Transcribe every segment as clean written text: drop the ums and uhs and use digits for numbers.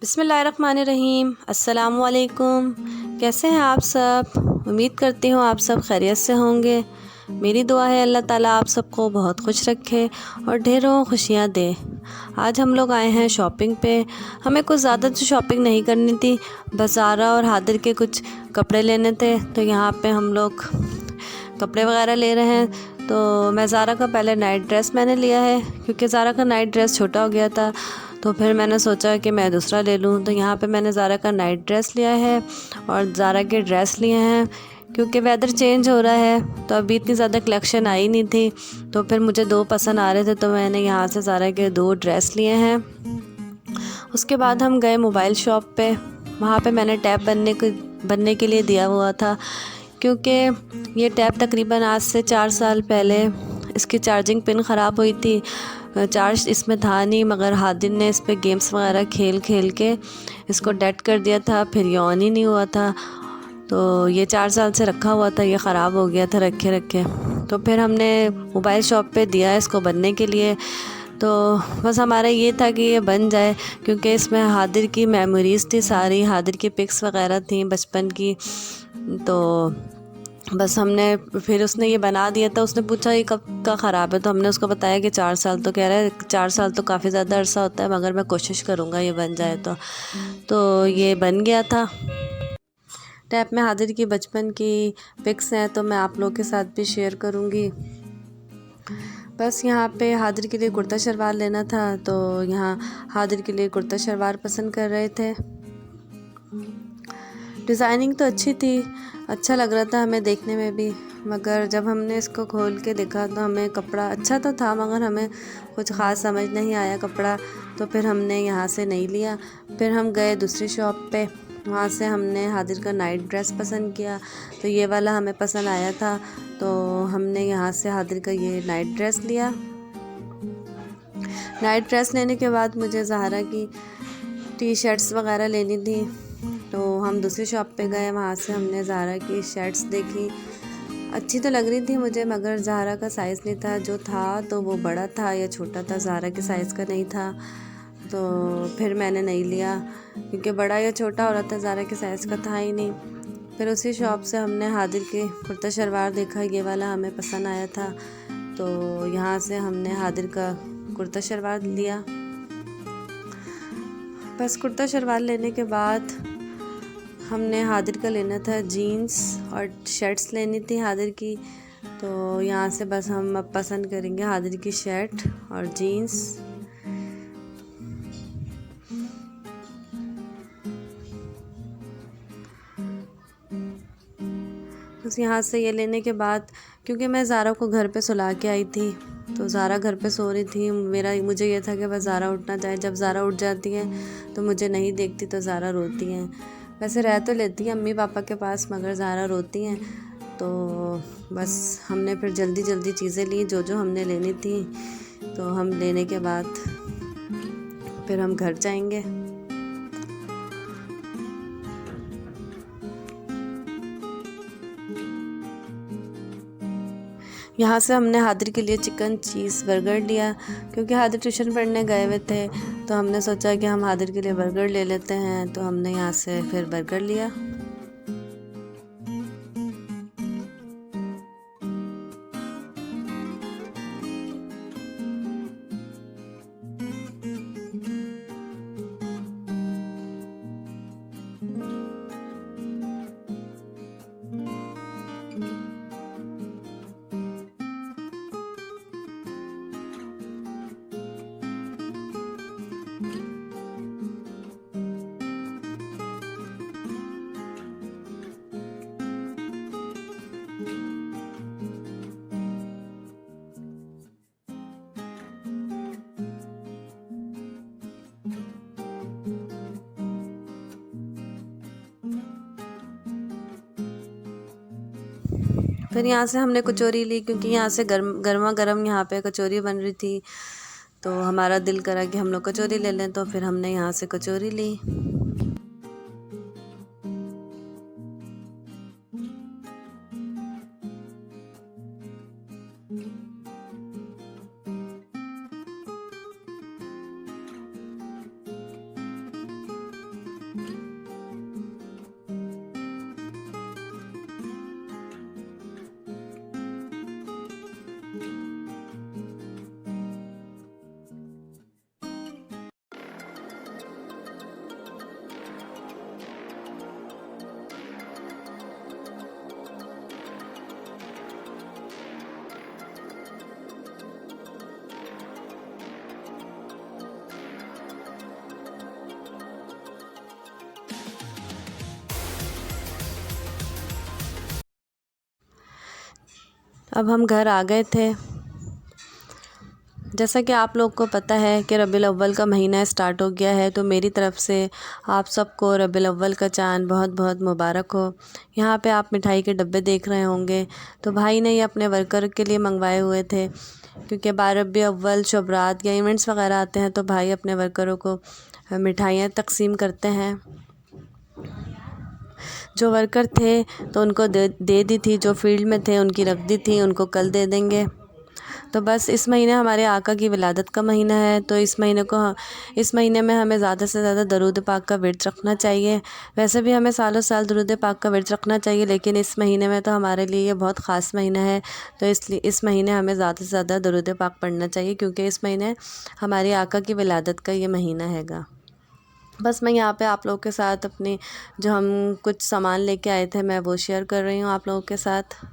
बिस्मिल्लाहिर्रहमानिर्रहीम। अस्सलामुअलैकुम। कैसे हैं आप सब? उम्मीद करती हूँ आप सब खैरियत से होंगे। मेरी दुआ है अल्लाह ताला आप सबको बहुत खुश रखे और ढेरों खुशियाँ दे। आज हम लोग आए हैं शॉपिंग पे। हमें कुछ ज़्यादा तो शॉपिंग नहीं करनी थी, बस ज़ारा और हादिर के कुछ कपड़े लेने थे। तो यहाँ पे हम लोग कपड़े वगैरह ले रहे हैं। तो मैं ज़ारा का पहले नाइट ड्रेस मैंने लिया है, क्योंकि ज़ारा का नाइट ड्रेस छोटा हो गया था। तो फिर मैंने सोचा कि मैं दूसरा ले लूँ। तो यहाँ पे मैंने ज़ारा का नाइट ड्रेस लिया है और ज़ारा के ड्रेस लिए हैं, क्योंकि वेदर चेंज हो रहा है तो अभी इतनी ज़्यादा कलेक्शन आई नहीं थी। तो फिर मुझे दो पसंद आ रहे थे, तो मैंने यहाँ से ज़ारा के दो ड्रेस लिए हैं। उसके बाद हम गए मोबाइल शॉप पे। वहाँ पे मैंने टैब बनने के लिए दिया हुआ था, क्योंकि ये टैब तकरीबन आज से 4 साल पहले इसकी चार्जिंग पिन ख़राब हुई थी। चार्ज इसमें था नहीं, मगर हादिर ने इस पे गेम्स वगैरह खेल खेल के इसको डेड कर दिया था, फिर ये ऑन ही नहीं हुआ था। तो ये 4 साल से रखा हुआ था, ये ख़राब हो गया था रखे रखे। तो फिर हमने मोबाइल शॉप पे दिया इसको बनने के लिए। तो बस हमारा ये था कि ये बन जाए, क्योंकि इसमें हादिर की मेमोरीज़ थी, सारी हादिर की पिक्स वगैरह थी बचपन की। तो बस हमने फिर उसने ये बना दिया था। उसने पूछा ये कब का ख़राब है, तो हमने उसको बताया कि 4 साल। तो कह रहा है 4 साल तो काफ़ी ज़्यादा अरसा होता है, मगर मैं कोशिश करूँगा ये बन जाए। तो ये बन गया था। टैब में हादिर की बचपन की पिक्स हैं, तो मैं आप लोगों के साथ भी शेयर करूँगी। बस यहाँ पे हादिर के लिए कुर्ता शलवार लेना था, तो यहाँ हादिर के लिए कुर्ता शलवार पसंद कर रहे थे। डिज़ाइनिंग तो अच्छी थी, अच्छा लग रहा था हमें देखने में भी, मगर जब हमने इसको खोल के देखा तो हमें कपड़ा अच्छा तो था, मगर हमें कुछ ख़ास समझ नहीं आया कपड़ा। तो फिर हमने यहाँ से नहीं लिया। फिर हम गए दूसरी शॉप पे। वहाँ से हमने हादिर का नाइट ड्रेस पसंद किया, तो ये वाला हमें पसंद आया था। तो हमने यहाँ से हादिर का ये नाइट ड्रेस लिया। नाइट ड्रेस लेने के बाद मुझे ज़ाहरा की टी शर्ट्स वगैरह लेनी थी, तो हम दूसरी शॉप पे गए। वहाँ से हमने ज़ारा की शर्ट्स देखी, अच्छी तो लग रही थी मुझे, मगर ज़ारा का साइज़ नहीं था। जो था तो वो बड़ा था या छोटा था, ज़ारा के साइज़ का नहीं था। तो फिर मैंने नहीं लिया, क्योंकि बड़ा या छोटा हो रहा था, ज़ारा के साइज़ का था ही नहीं। फिर उसी शॉप से हमने हादिर के कुर्ता शलवार देखा, ये वाला हमें पसंद आया था। तो यहाँ से हमने हादिर का कुर्ता शलवार लिया। बस कुर्ता शलवार लेने के बाद हमने हादिर का लेना था जीन्स और शर्ट्स लेनी थी हादिर की। तो यहाँ से बस हम अब पसंद करेंगे हादिर की शर्ट और जीन्स। बस यहाँ से ये लेने के बाद, क्योंकि मैं ज़ारा को घर पे सुला के आई थी, तो ज़ारा घर पे सो रही थी। मुझे ये था कि बस ज़ारा उठ ना जाए। जब ज़ारा उठ जाती है तो मुझे नहीं देखती, तो ज़ारा रोती हैं। वैसे रह तो लेती हैं अम्मी पापा के पास, मगर ज़ारा रोती हैं। तो बस हमने फिर जल्दी जल्दी चीज़ें ली जो जो हमने लेनी थी। तो हम लेने के बाद फिर हम घर जाएंगे। यहाँ से हमने हादिर के लिए चिकन चीज़ बर्गर लिया, क्योंकि हादिर ट्यूशन पढ़ने गए हुए थे। तो हमने सोचा कि हम हादिर के लिए बर्गर ले लेते हैं, तो हमने यहाँ से फिर बर्गर लिया। फिर यहाँ से हमने कचौरी ली, क्योंकि यहाँ से गर्मा गर्म यहाँ पे कचौरी बन रही थी। तो हमारा दिल करा कि हम लोग कचौरी ले लें, तो फिर हमने यहाँ से कचौरी ली। अब हम घर आ गए थे। जैसा कि आप लोग को पता है कि रबीउल अव्वल का महीना स्टार्ट हो गया है, तो मेरी तरफ़ से आप सबको रबीउल अव्वल का चाँद बहुत बहुत मुबारक हो। यहाँ पे आप मिठाई के डब्बे देख रहे होंगे, तो भाई ने ये अपने वर्कर के लिए मंगवाए हुए थे, क्योंकि 12 रबीउल अव्वल शुभ रात या इवेंट्स वगैरह आते हैं तो भाई अपने वर्करों को मिठाइयाँ तकसीम करते हैं। जो वर्कर थे तो उनको दे दी थी, जो फील्ड में थे उनकी रख दी थी, उनको कल दे देंगे। तो बस इस महीने हमारे आका की विलादत का महीना है, तो इस महीने में हमें ज़्यादा से ज़्यादा दरूद पाक का विर्द रखना चाहिए। वैसे भी हमें सालों साल दरूद पाक का विर्द रखना चाहिए, लेकिन इस महीने में तो हमारे लिए ये बहुत ख़ास महीना है, तो इसलिए इस महीने हमें ज़्यादा से ज़्यादा दरूद पाक पढ़ना चाहिए, क्योंकि इस महीने हमारे आका की विलादत का ये महीना हैगा। बस मैं यहाँ पे आप लोगों के साथ अपनी जो हम कुछ सामान लेके आए थे मैं वो शेयर कर रही हूँ आप लोगों के साथ।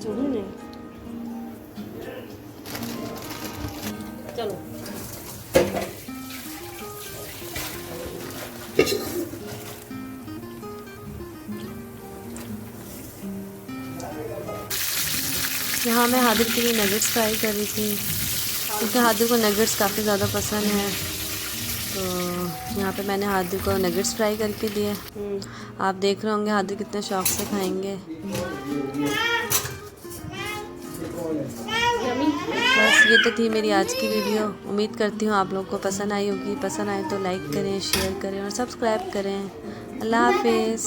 छोड़ू नहीं, चलो यहाँ मैं हादिर के लिए नगेट्स फ्राई कर रही थी, क्योंकि हादिर को नगेट्स काफ़ी ज़्यादा पसंद है, तो यहाँ पे मैंने हादिर को नगेट्स फ्राई करके दिए। आप देख रहे होंगे हादिर कितने शौक़ से खाएंगे। बस ये तो थी मेरी आज की वीडियो। उम्मीद करती हूँ आप लोगों को पसंद आई होगी। पसंद आए तो लाइक करें, शेयर करें और सब्सक्राइब करें। अल्लाह हाफिज़।